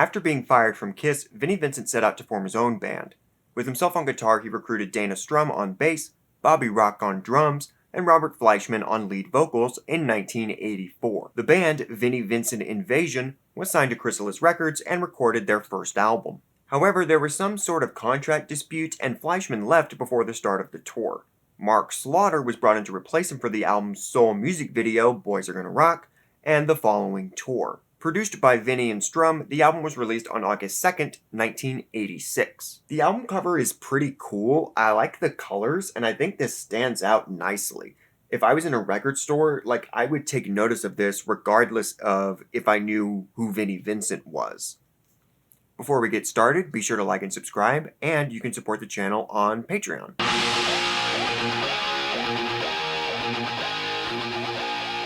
After being fired from Kiss, Vinnie Vincent set out to form his own band. With himself on guitar, he recruited Dana Strum on bass, Bobby Rock on drums, and Robert Fleischman on lead vocals in 1984. The band, Vinnie Vincent Invasion, was signed to Chrysalis Records and recorded their first album. However, there was some sort of contract dispute and Fleischman left before the start of the tour. Mark Slaughter was brought in to replace him for the album's sole music video, Boys Are Gonna Rock, and the following tour. Produced by Vinnie and Strum, the album was released on August 2nd, 1986. The album cover is pretty cool. I like the colors, and I think this stands out nicely. If I was in a record store, I would take notice of this regardless of if I knew who Vinnie Vincent was. Before we get started, be sure to like and subscribe, and you can support the channel on Patreon.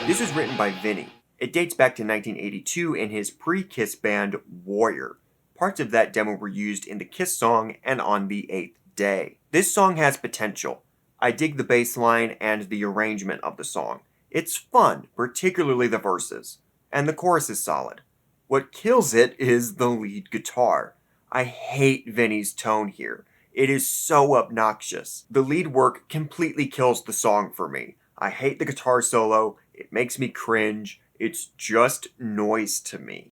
This is written by Vinnie. It dates back to 1982 in his pre-Kiss band, Warrior. Parts of that demo were used in the Kiss song and on the 8th Day. This song has potential. I dig the bass line and the arrangement of the song. It's fun, particularly the verses. And the chorus is solid. What kills it is the lead guitar. I hate Vinnie's tone here. It is so obnoxious. The lead work completely kills the song for me. I hate the guitar solo. It makes me cringe. It's just noise to me.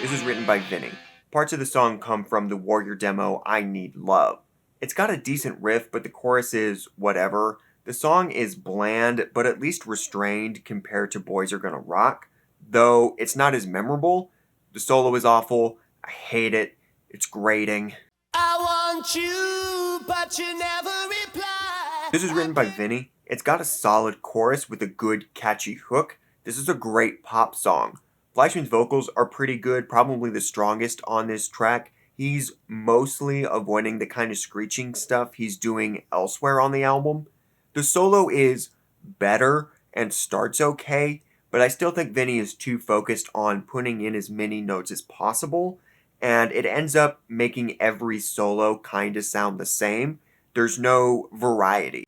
This is written by Vinnie. Parts of the song come from the Warrior demo, I Need Love. It's got a decent riff, but the chorus is whatever. The song is bland, but at least restrained compared to Boys Are Gonna Rock. Though it's not as memorable. The solo is awful. I hate it. It's grating. I want you, but you never reply. This is written by Vinnie. It's got a solid chorus with a good, catchy hook. This is a great pop song. Fleischman's vocals are pretty good, probably the strongest on this track. He's mostly avoiding the kind of screeching stuff he's doing elsewhere on the album. The solo is better and starts okay, but I still think Vinnie is too focused on putting in as many notes as possible, and it ends up making every solo kind of sound the same. There's no variety.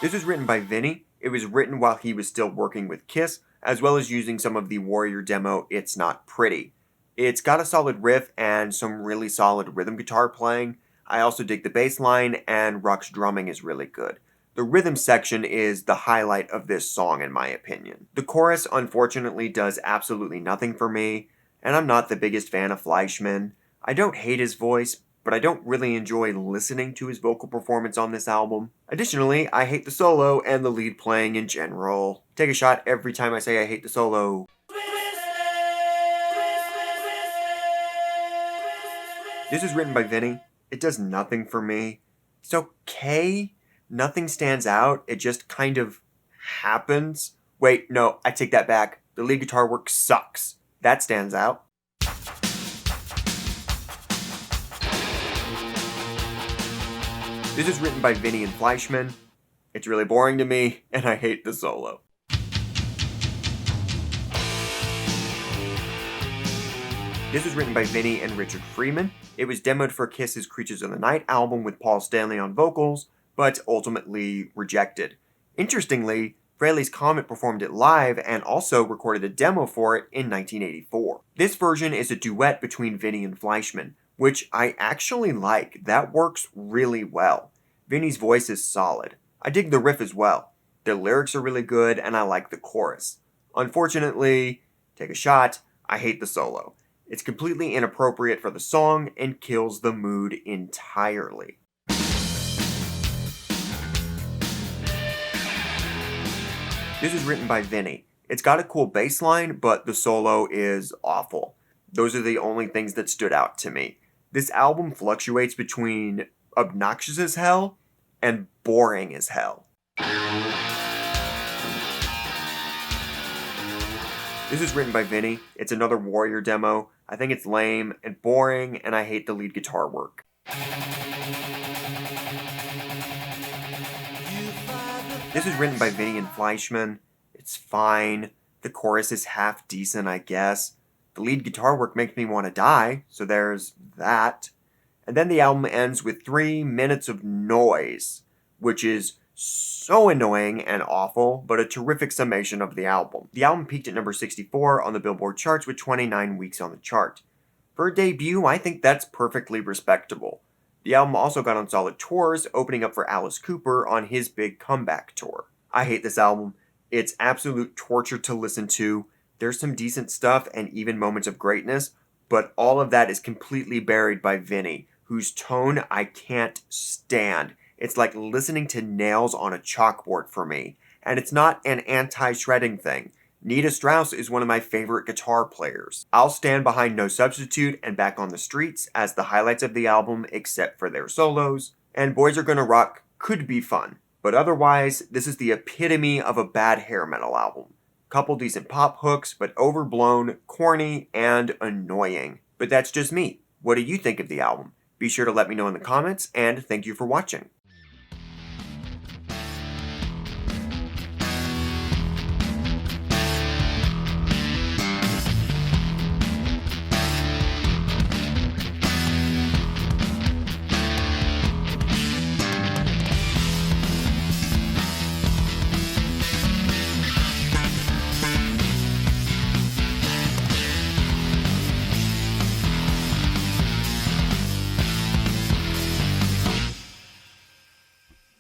This was written by Vinnie. It was written while he was still working with Kiss, as well as using some of the Warrior demo, It's Not Pretty. It's got a solid riff and some really solid rhythm guitar playing. I also dig the bass line, and Rock's drumming is really good. The rhythm section is the highlight of this song, in my opinion. The chorus, unfortunately, does absolutely nothing for me, and I'm not the biggest fan of Fleischman. I don't hate his voice, but I don't really enjoy listening to his vocal performance on this album. Additionally, I hate the solo and the lead playing in general. Take a shot every time I say I hate the solo. This is written by Vinnie. It does nothing for me. It's okay. Nothing stands out. It just kind of happens. Wait, no, I take that back. The lead guitar work sucks. That stands out. This is written by Vinnie and Fleischman. It's really boring to me, and I hate the solo. This was written by Vinnie and Richard Freeman. It was demoed for Kiss's Creatures of the Night album with Paul Stanley on vocals, but ultimately rejected. Interestingly, Fraley's Comet performed it live and also recorded a demo for it in 1984. This version is a duet between Vinnie and Fleischman, which I actually like. That works really well. Vinnie's voice is solid. I dig the riff as well. The lyrics are really good, and I like the chorus. Unfortunately, take a shot, I hate the solo. It's completely inappropriate for the song and kills the mood entirely. This is written by Vinnie. It's got a cool bass line, but the solo is awful. Those are the only things that stood out to me. This album fluctuates between obnoxious as hell and boring as hell. This is written by Vinnie. It's another Warrior demo. I think it's lame and boring, and I hate the lead guitar work. This is written by Vinnie and Fleischman. It's fine. The chorus is half decent, I guess. The lead guitar work makes me want to die, so there's that. And then the album ends with 3 minutes of noise, which is so annoying and awful, but a terrific summation of the album. The album peaked at number 64 on the Billboard charts with 29 weeks on the chart. For a debut, I think that's perfectly respectable. The album also got on solid tours, opening up for Alice Cooper on his big comeback tour. I hate this album. It's absolute torture to listen to. There's some decent stuff and even moments of greatness, but all of that is completely buried by Vinnie, whose tone I can't stand. It's like listening to nails on a chalkboard for me. And it's not an anti-shredding thing. Nita Strauss is one of my favorite guitar players. I'll stand behind No Substitute and Back on the Streets as the highlights of the album except for their solos, and Boys Are Gonna Rock could be fun. But otherwise, this is the epitome of a bad hair metal album. Couple decent pop hooks, but overblown, corny, and annoying. But that's just me. What do you think of the album? Be sure to let me know in the comments, and thank you for watching.